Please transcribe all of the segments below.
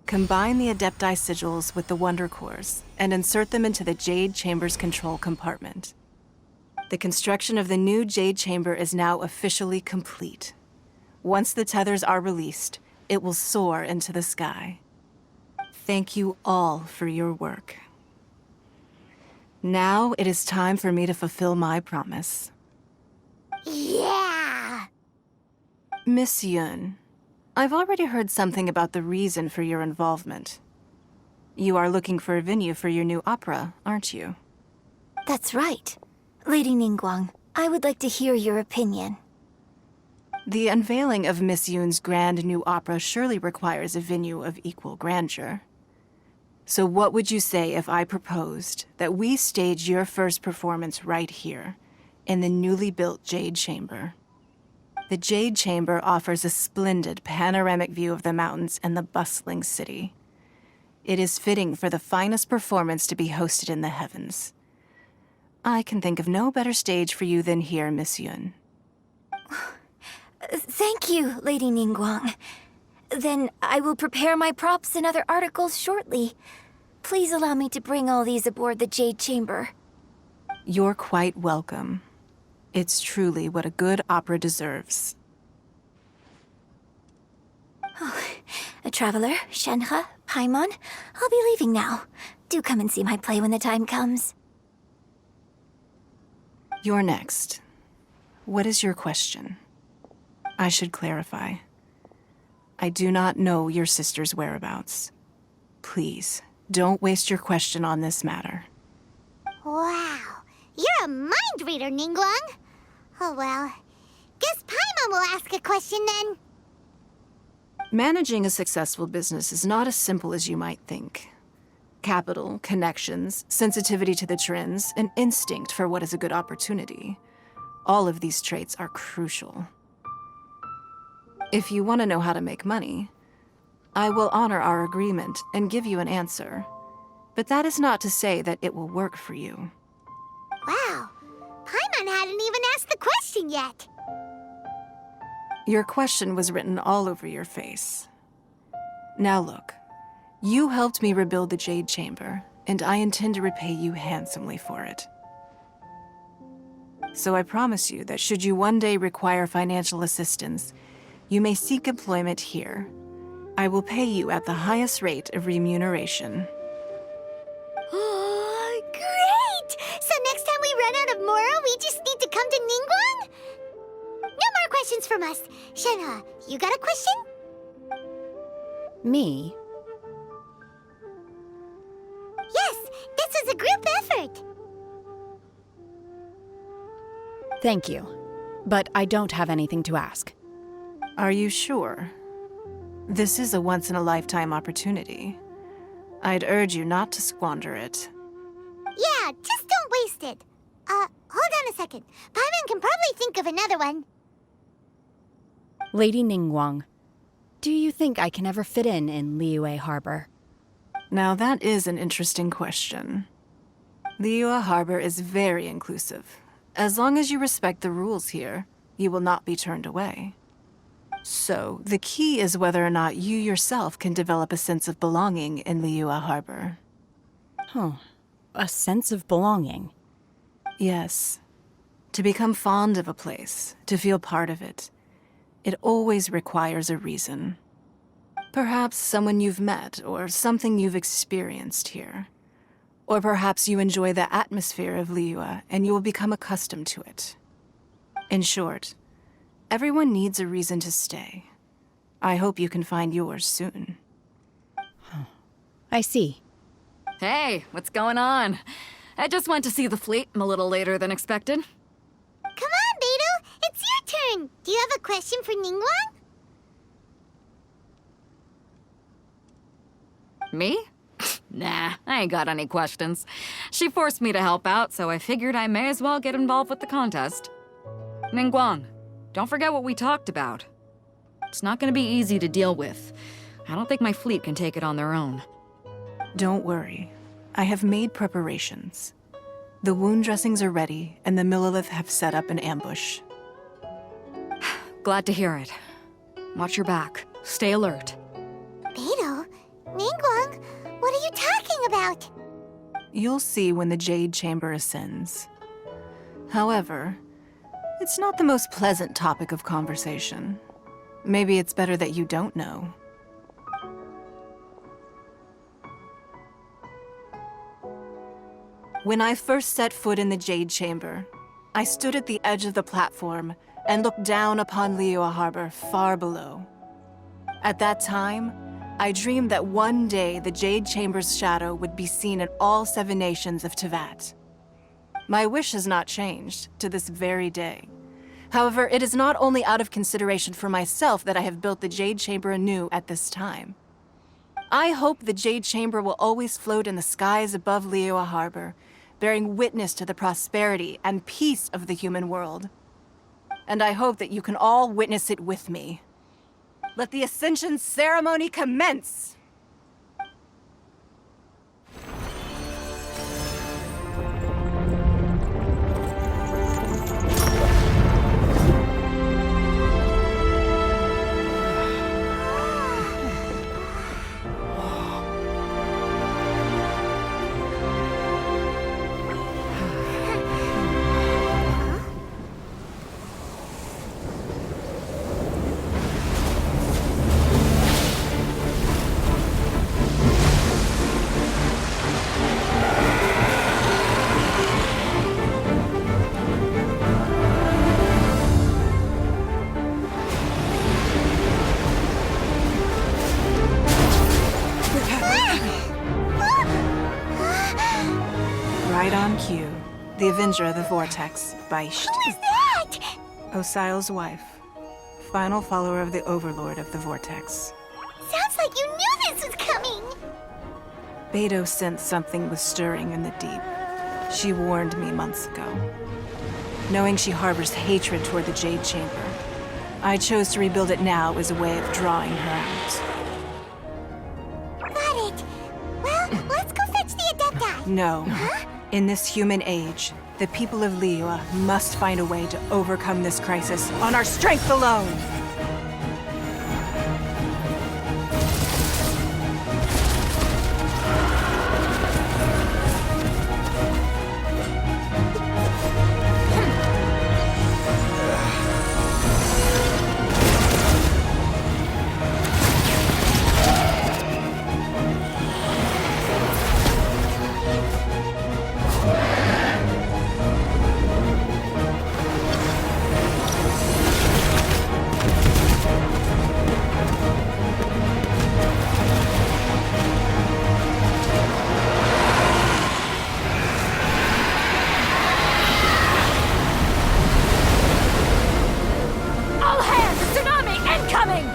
Combine the Adepti sigils with the Wonder Cores and insert them into the Jade Chamber's control compartment. The construction of the new Jade Chamber is now officially complete. Once the tethers are released, it will soar into the sky. Thank you all for your work. Now it is time for me to fulfill my promise. Yeah! Miss Yun, I've already heard something about the reason for your involvement. You are looking for a venue for your new opera, aren't you? That's right. Lady Ningguang, I would like to hear your opinion. The unveiling of Miss Yun's grand new opera surely requires a venue of equal grandeur. So what would you say if I proposed that we stage your first performance right here, in the newly built Jade Chamber? The Jade Chamber offers a splendid panoramic view of the mountains and the bustling city. It is fitting for the finest performance to be hosted in the heavens. I can think of no better stage for you than here, Miss Yun. Thank you, Lady Ningguang. Then I will prepare my props and other articles shortly. Please allow me to bring all these aboard the Jade Chamber. You're quite welcome. It's truly what a good opera deserves. Oh, a traveler, Shenhe, Paimon, I'll be leaving now. Do come and see my play when the time comes. You're next. What is your question? I should clarify. I do not know your sister's whereabouts. Please, don't waste your question on this matter. Wow, you're a mind reader, Ningguang. Oh well, guess Paimon will ask a question then. Managing a successful business is not as simple as you might think. Capital, connections, sensitivity to the trends, and instinct for what is a good opportunity. All of these traits are crucial. If you want to know how to make money, I will honor our agreement and give you an answer. But that is not to say that it will work for you. Wow, Paimon hadn't even asked the question yet. Your question was written all over your face. Now look, you helped me rebuild the Jade Chamber, and I intend to repay you handsomely for it. So I promise you that should you one day require financial assistance, you may seek employment here. I will pay you at the highest rate of remuneration. Oh, great! So next time we run out of Mora, we just need to come to Ningguang? No more questions from us. Shenhe, you got a question? Me? Yes, this was a group effort. Thank you. But I don't have anything to ask. Are you sure? This is a once-in-a-lifetime opportunity. I'd urge you not to squander it. Yeah, just don't waste it. Hold on a second. Paimon can probably think of another one. Lady Ningguang, do you think I can ever fit in Liyue Harbor? Now that is an interesting question. Liyue Harbor is very inclusive. As long as you respect the rules here, you will not be turned away. So, the key is whether or not you yourself can develop a sense of belonging in Liyue Harbor. Huh. A sense of belonging. Yes. To become fond of a place, to feel part of it, it always requires a reason. Perhaps someone you've met, or something you've experienced here. Or perhaps you enjoy the atmosphere of Liyue and you will become accustomed to it. In short, everyone needs a reason to stay. I hope you can find yours soon. I see. Hey, what's going on? I just went to see the fleet. I'm a little later than expected. Come on, Beidou, it's your turn. Do you have a question for Ningguang? Me? Nah, I ain't got any questions. She forced me to help out, so I figured I may as well get involved with the contest. Ningguang, don't forget what we talked about. It's not gonna be easy to deal with. I don't think my fleet can take it on their own. Don't worry. I have made preparations. The wound dressings are ready, and the Millilith have set up an ambush. Glad to hear it. Watch your back. Stay alert. Beidou, Ningguang, what are you talking about? You'll see when the Jade Chamber ascends. However, it's not the most pleasant topic of conversation. Maybe it's better that you don't know. When I first set foot in the Jade Chamber, I stood at the edge of the platform and looked down upon Liyue Harbor far below. At that time, I dreamed that one day the Jade Chamber's shadow would be seen in all 7 nations of Tevat. My wish has not changed to this very day. However, it is not only out of consideration for myself that I have built the Jade Chamber anew at this time. I hope the Jade Chamber will always float in the skies above Liyue Harbor, bearing witness to the prosperity and peace of the human world. And I hope that you can all witness it with me. Let the Ascension ceremony commence! Right on cue. The Avenger of the Vortex, Beisht. Who is that? Osial's wife. Final follower of the Overlord of the Vortex. Sounds like you knew this was coming. Beidou sensed something was stirring in the deep. She warned me months ago. Knowing she harbors hatred toward the Jade Chamber, I chose to rebuild it now as a way of drawing her out. Got it. Well, let's go fetch the Adepti. No. In this human age, the people of Liyue must find a way to overcome this crisis on our strength alone! All hands! Tsunami incoming!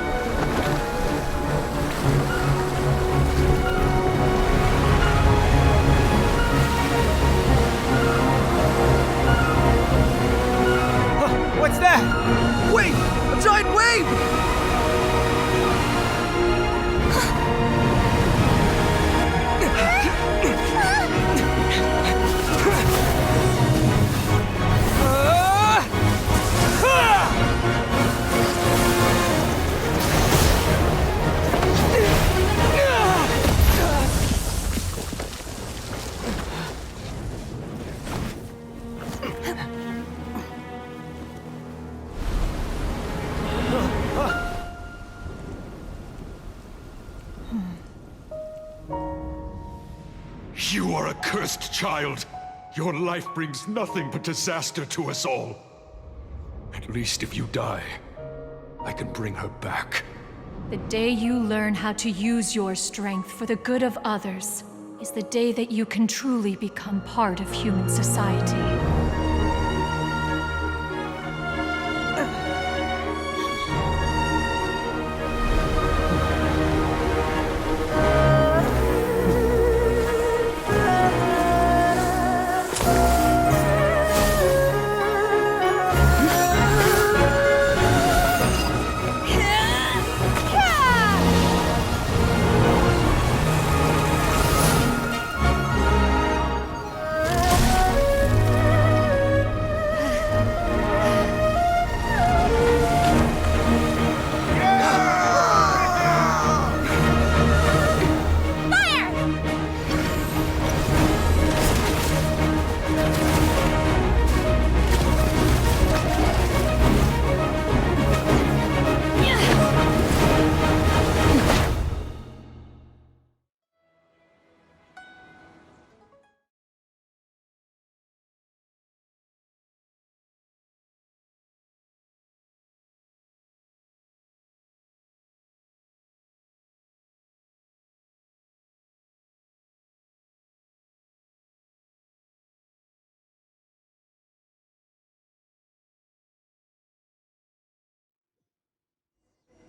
What's that? Wait! A giant wave! You are a cursed child. Your life brings nothing but disaster to us all. At least if you die, I can bring her back. The day you learn how to use your strength for the good of others is the day that you can truly become part of human society.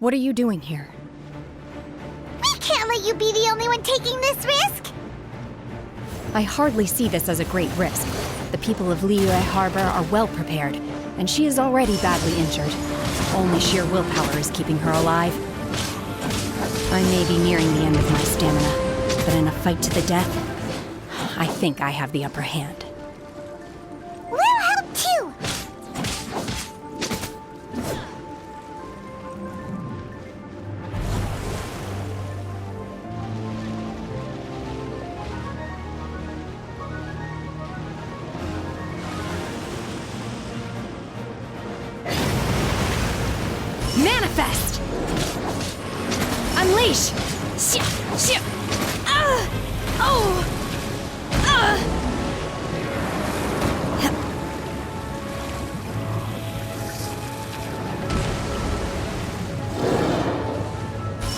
What are you doing here? We can't let you be the only one taking this risk! I hardly see this as a great risk. The people of Liyue Harbor are well prepared, and she is already badly injured. Only sheer willpower is keeping her alive. I may be nearing the end of my stamina, but in a fight to the death, I think I have the upper hand. We'll help too! Manifest! Unleash!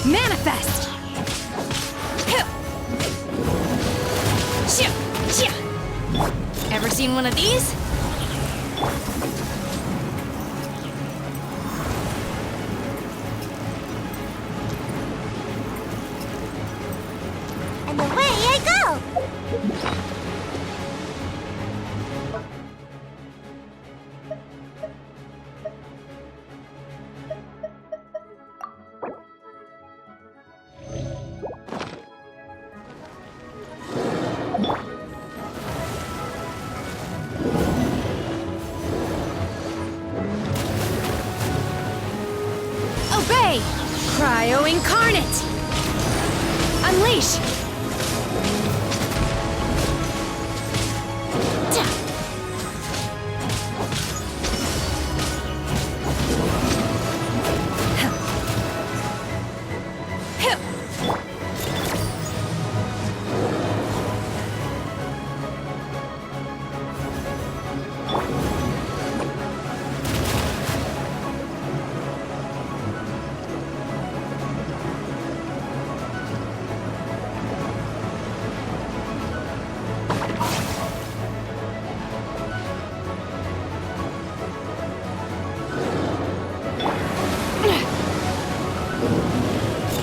Manifest! Ever seen one of these? And away I go! Obey! Cryo Incarnate! Unleash!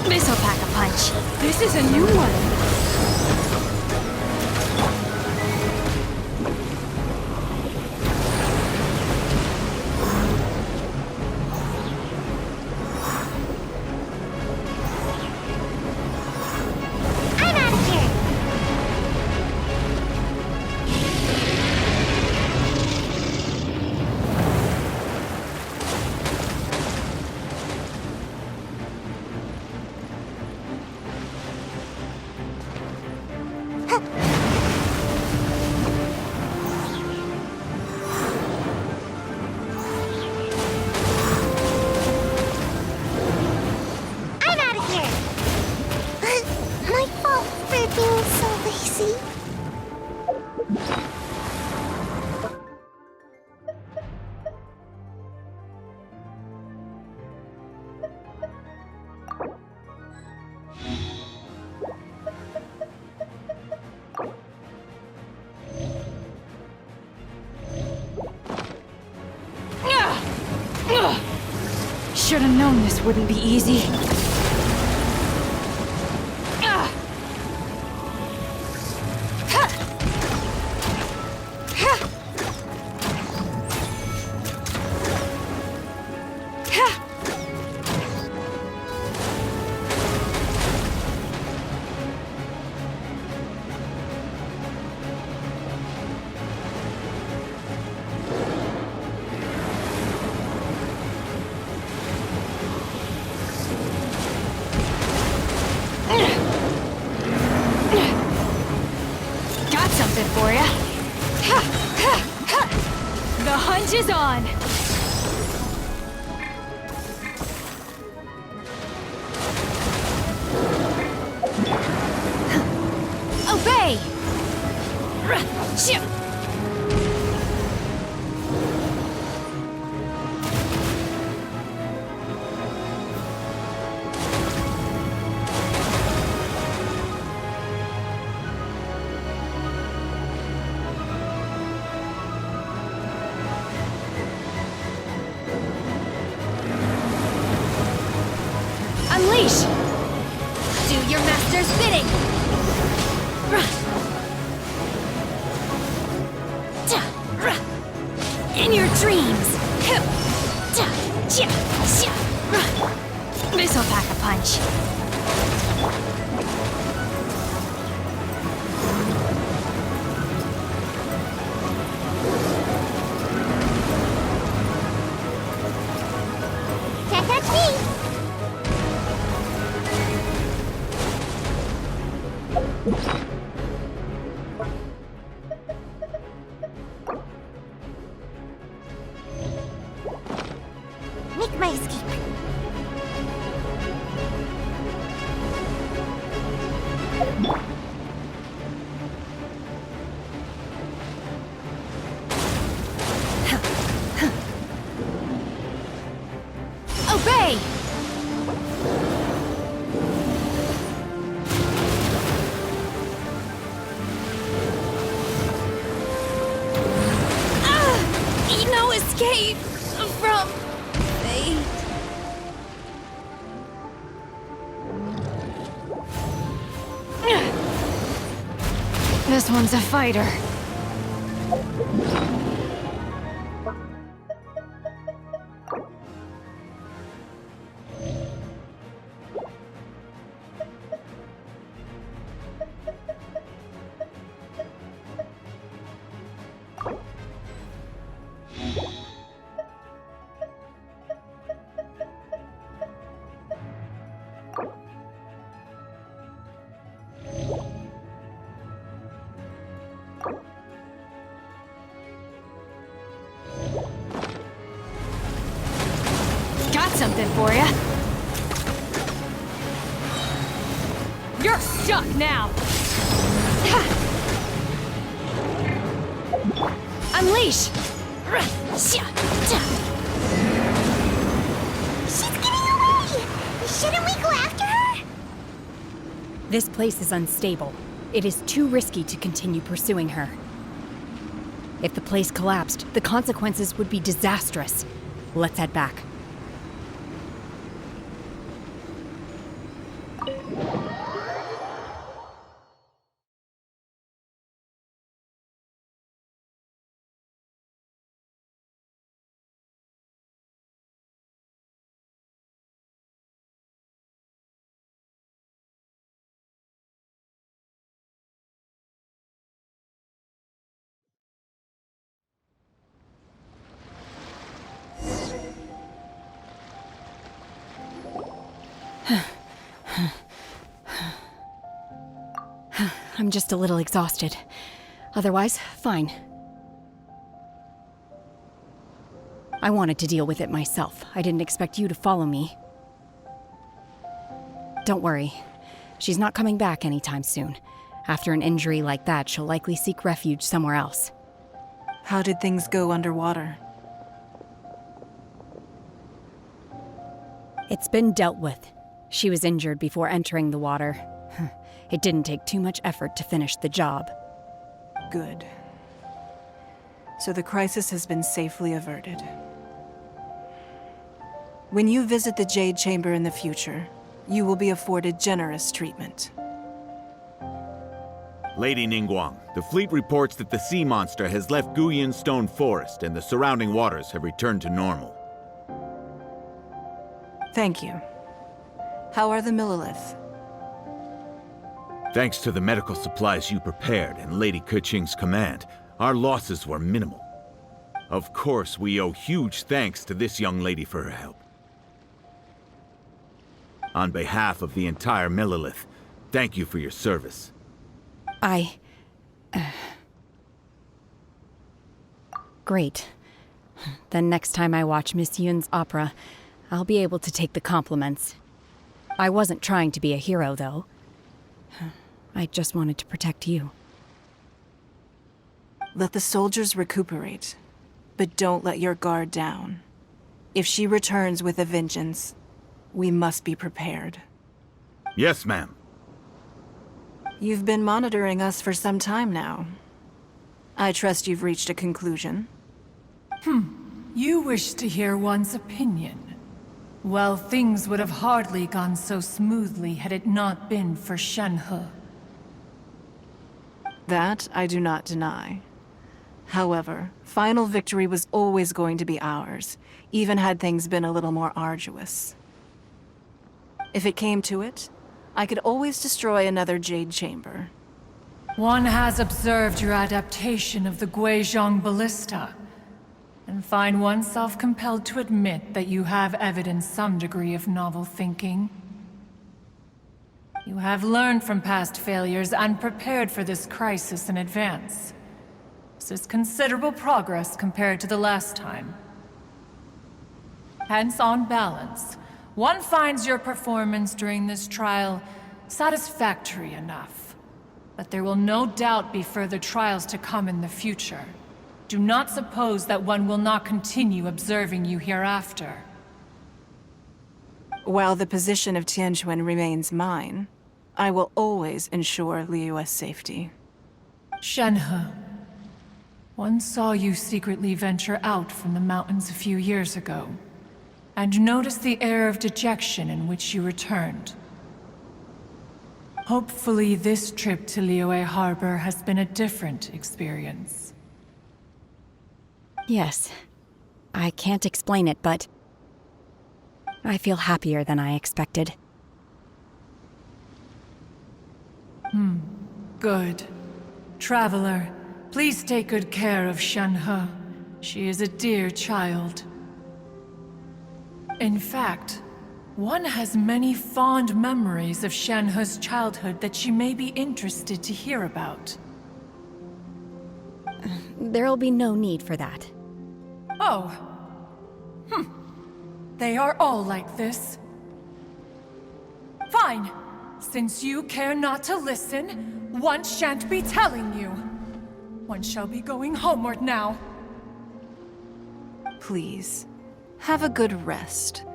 This'll pack a punch. This is a new one. I'm out of here! I'm out of here! My fault for being so lazy. Should have known this wouldn't be easy. Got something for ya. The hunt is on. Obey! Unleash! Do your master's bidding! In your dreams! This'll pack a punch. Can't touch me! Make my escape. Obey! No escape from fate. This one's a fighter. Got something for ya. You're stuck now. Unleash. She's getting away! Shouldn't we go after her? This place is unstable. It is too risky to continue pursuing her. If the place collapsed, the consequences would be disastrous. Let's head back. I'm just a little exhausted. Otherwise, fine. I wanted to deal with it myself. I didn't expect you to follow me. Don't worry. She's not coming back anytime soon. After an injury like that, she'll likely seek refuge somewhere else. How did things go underwater? It's been dealt with. She was injured before entering the water. It didn't take too much effort to finish the job. Good. So the crisis has been safely averted. When you visit the Jade Chamber in the future, you will be afforded generous treatment. Lady Ningguang, the fleet reports that the sea monster has left Guyan Stone Forest and the surrounding waters have returned to normal. Thank you. How are the Millilith? Thanks to the medical supplies you prepared and Lady Keqing's command, our losses were minimal. Of course, we owe huge thanks to this young lady for her help. On behalf of the entire Millilith, thank you for your service. Great. Then next time I watch Miss Yun's opera, I'll be able to take the compliments. I wasn't trying to be a hero, though. I just wanted to protect you. Let the soldiers recuperate, but don't let your guard down. If she returns with a vengeance, we must be prepared. Yes, ma'am. You've been monitoring us for some time now. I trust you've reached a conclusion. You wish to hear one's opinion. Well, things would have hardly gone so smoothly had it not been for Shenhe. That I do not deny. However, final victory was always going to be ours, even had things been a little more arduous. If it came to it, I could always destroy another Jade Chamber. One has observed your adaptation of the Guizhong Ballista, and find oneself compelled to admit that you have evidenced some degree of novel thinking. You have learned from past failures and prepared for this crisis in advance. This is considerable progress compared to the last time. Hence, on balance, one finds your performance during this trial satisfactory enough. But there will no doubt be further trials to come in the future. Do not suppose that one will not continue observing you hereafter. While the position of Tianquan remains mine, I will always ensure Liyue's safety. Shenhe, one saw you secretly venture out from the mountains a few years ago, and noticed the air of dejection in which you returned. Hopefully this trip to Liyue Harbor has been a different experience. Yes. I can't explain it, but I feel happier than I expected. Good. Traveler, please take good care of Shenhe. She is a dear child. In fact, one has many fond memories of Shenhe's childhood that she may be interested to hear about. There'll be no need for that. Oh. They are all like this. Fine. Since you care not to listen, one shan't be telling you. One shall be going homeward now. Please, have a good rest.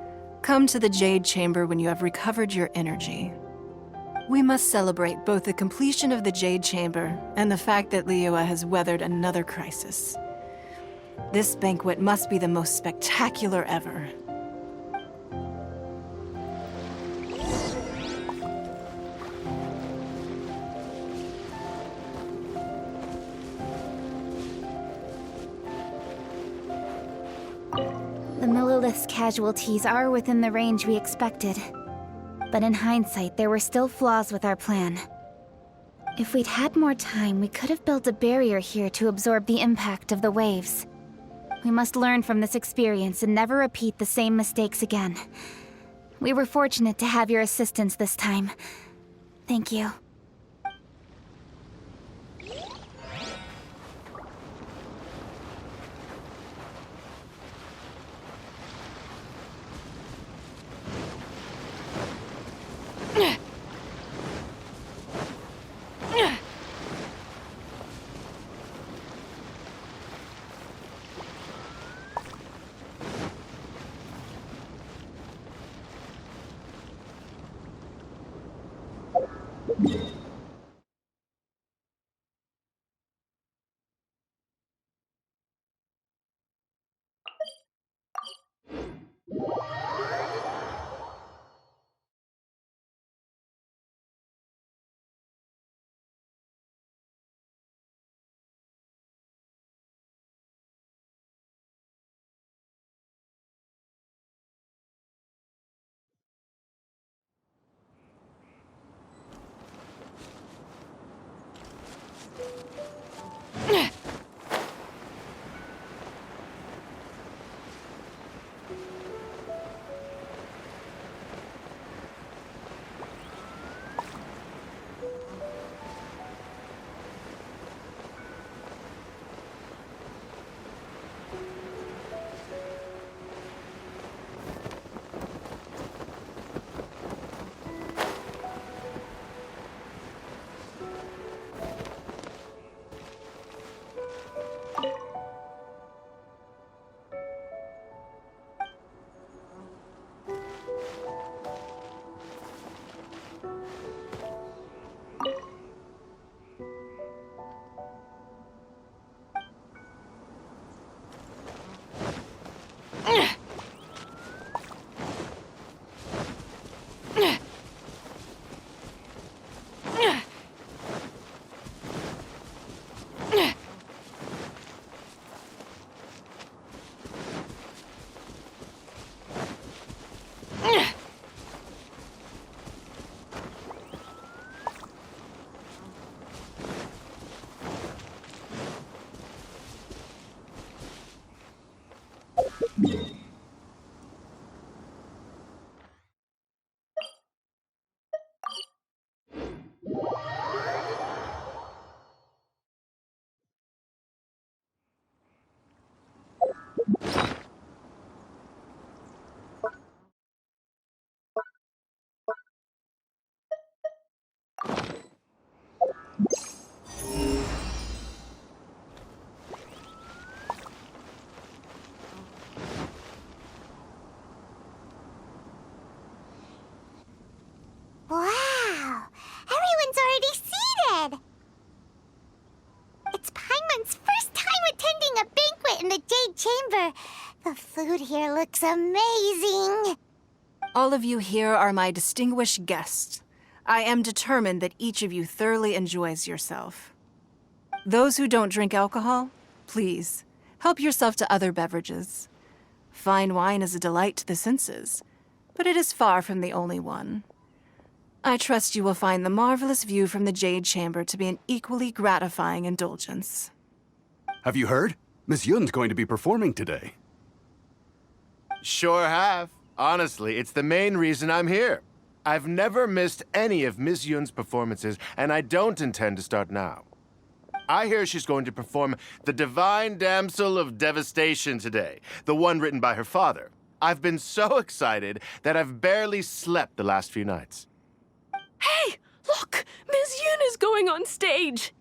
Come to the Jade Chamber when you have recovered your energy. We must celebrate both the completion of the Jade Chamber and the fact that Liyue has weathered another crisis. This banquet must be the most spectacular ever. The Millilith's casualties are within the range we expected. But in hindsight, there were still flaws with our plan. If we'd had more time, we could have built a barrier here to absorb the impact of the waves. We must learn from this experience and never repeat the same mistakes again. We were fortunate to have your assistance this time. Thank you. Wow! Everyone's already seated! It's Paimon's first time attending a banquet in the Jade Chamber. The food here looks amazing. All of you here are my distinguished guests. I am determined that each of you thoroughly enjoys yourself. Those who don't drink alcohol, please, help yourself to other beverages. Fine wine is a delight to the senses, but it is far from the only one. I trust you will find the marvelous view from the Jade Chamber to be an equally gratifying indulgence. Have you heard? Miss Yun's going to be performing today. Sure have. Honestly, it's the main reason I'm here. I've never missed any of Miss Yun's performances, and I don't intend to start now. I hear she's going to perform The Divine Damsel of Devastation today, the one written by her father. I've been so excited that I've barely slept the last few nights. Hey, look! Miss Yun is going on stage!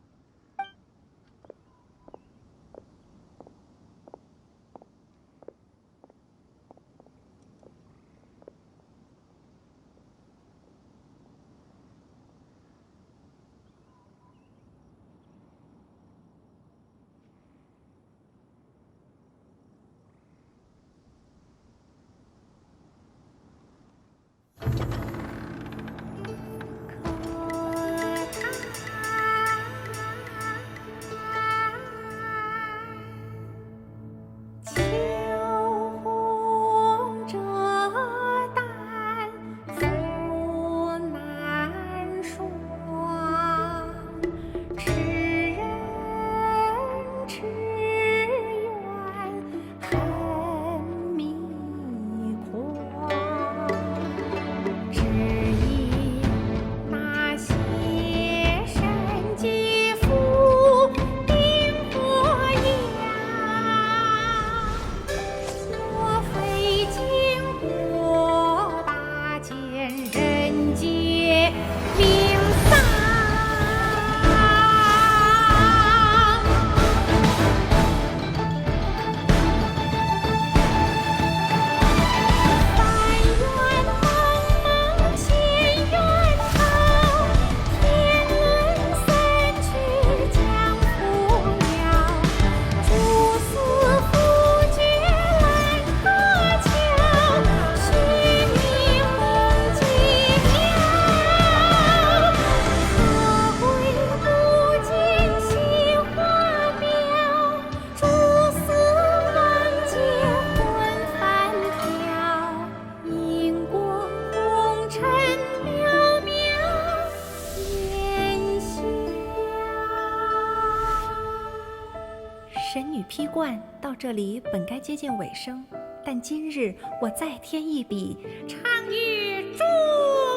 神女披冠到这里本该接近尾声，但今日我再添一笔，唱与诸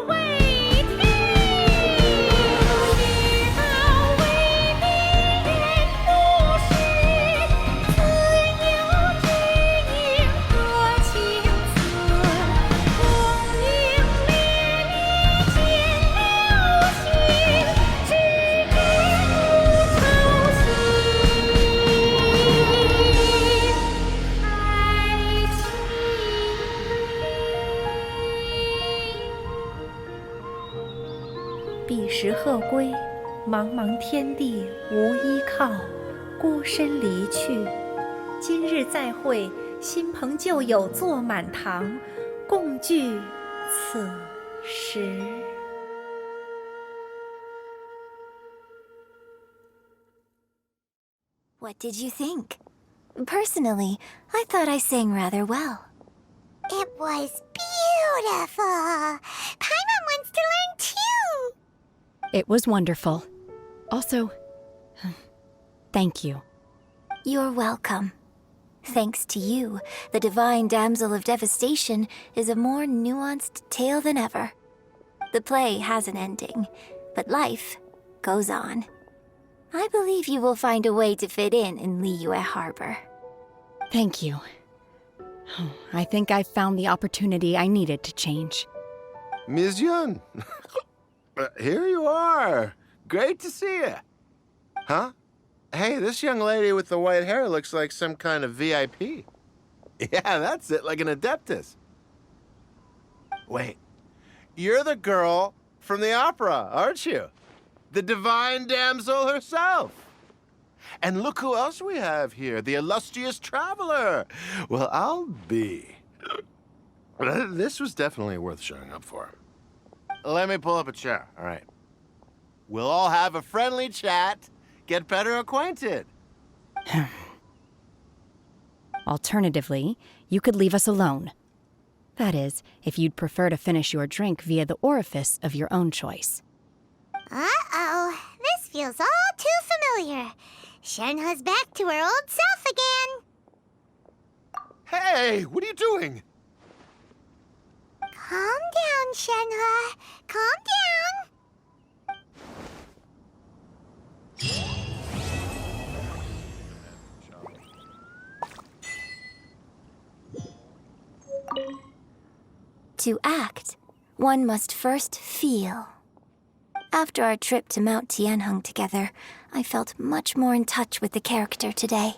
位听。知道为敌人不是，自有知音和情思。红绫烈烈见了心，只知不愁心。彼时鹤归，茫茫天地无依靠，孤身离去。今日再会，新朋旧友坐满堂，共聚此时。What did you think? Personally, I thought I sang rather well. It was beautiful. Paimon wants to learn too. It was wonderful. Also, thank you. You're welcome. Thanks to you, the divine damsel of devastation is a more nuanced tale than ever. The play has an ending, but life goes on. I believe you will find a way to fit in Liyue Harbor. Thank you. I think I've found the opportunity I needed to change. Ms. Yun, here you are. Great to see you. Huh? Hey, this young lady with the white hair looks like some kind of VIP. Yeah, that's it, like an adeptus. Wait, you're the girl from the opera, aren't you? The divine damsel herself. And look who else we have here, the illustrious traveler. Well, I'll be. This was definitely worth showing up for. Let me pull up a chair, all right? We'll all have a friendly chat, get better acquainted. Alternatively, you could leave us alone. That is, if you'd prefer to finish your drink via the orifice of your own choice. Uh-oh, this feels all too familiar. Shenhe's back to her old self again. Hey, what are you doing? Calm down, Shenhe. Calm down. To act, one must first feel. After our trip to Mount Tianheng together, I felt much more in touch with the character today.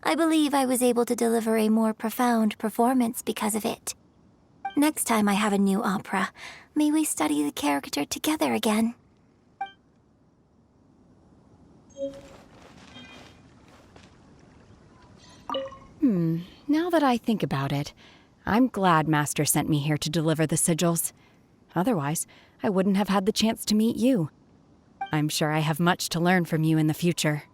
I believe I was able to deliver a more profound performance because of it. Next time I have a new opera, may we study the character together again. Now that I think about it, I'm glad Master sent me here to deliver the sigils. Otherwise, I wouldn't have had the chance to meet you. I'm sure I have much to learn from you in the future.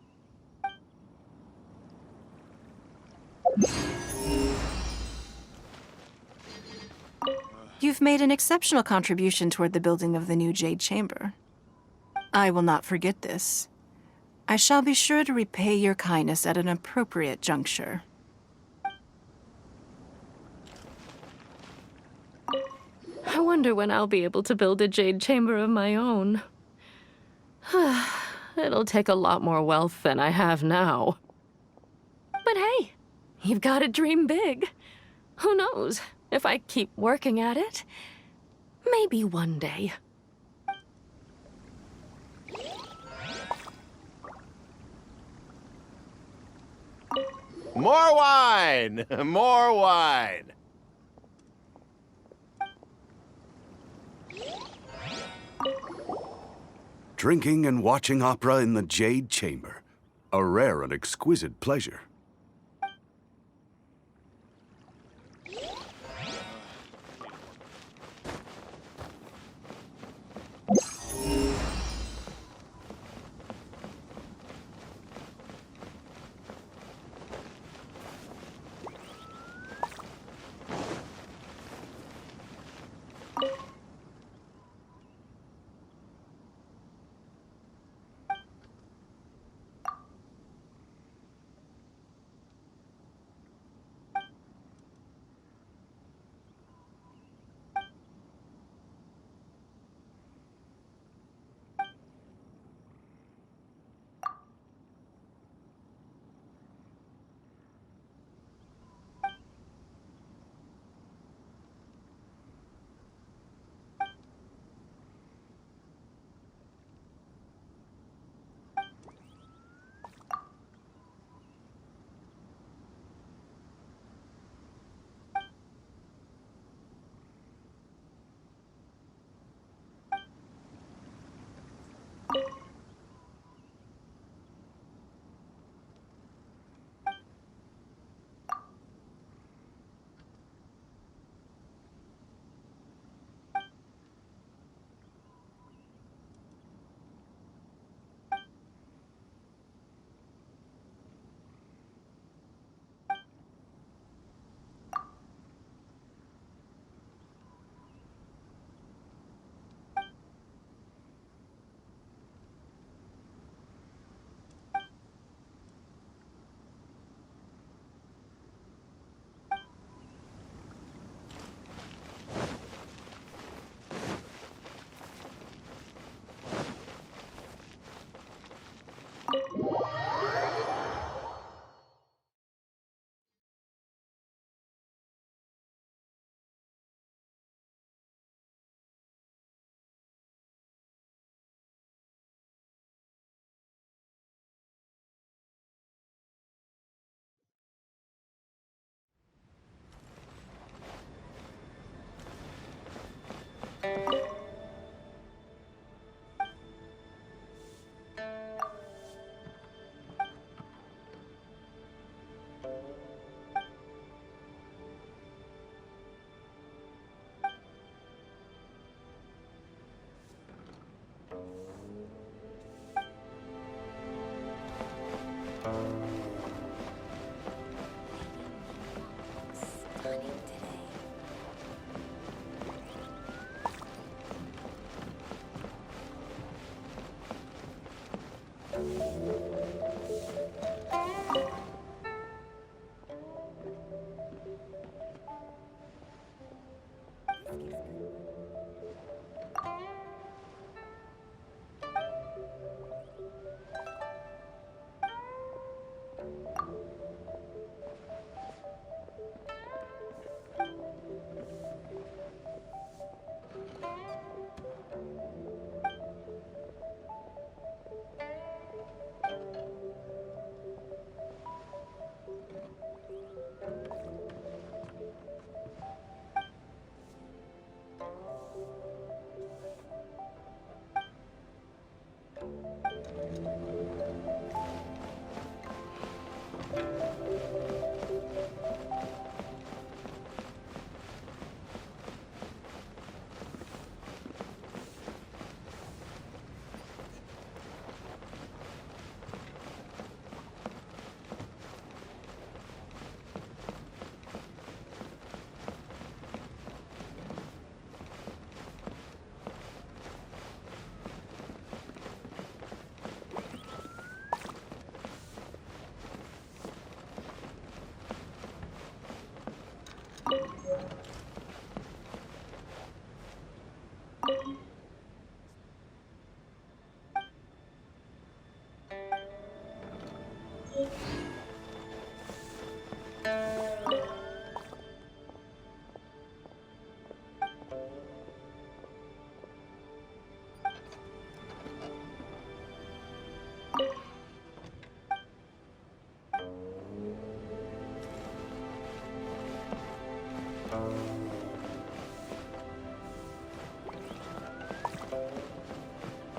You've made an exceptional contribution toward the building of the new Jade Chamber. I will not forget this. I shall be sure to repay your kindness at an appropriate juncture. I wonder when I'll be able to build a jade chamber of my own. It'll take a lot more wealth than I have now. But hey, you've got to dream big. Who knows? If I keep working at it, maybe one day. More wine! More wine! Drinking and watching opera in the Jade Chamber. A rare and exquisite pleasure.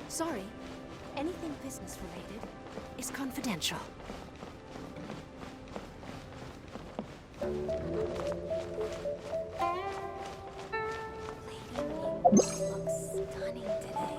Sorry, anything business related is confidential. Lady Ming looks stunning today.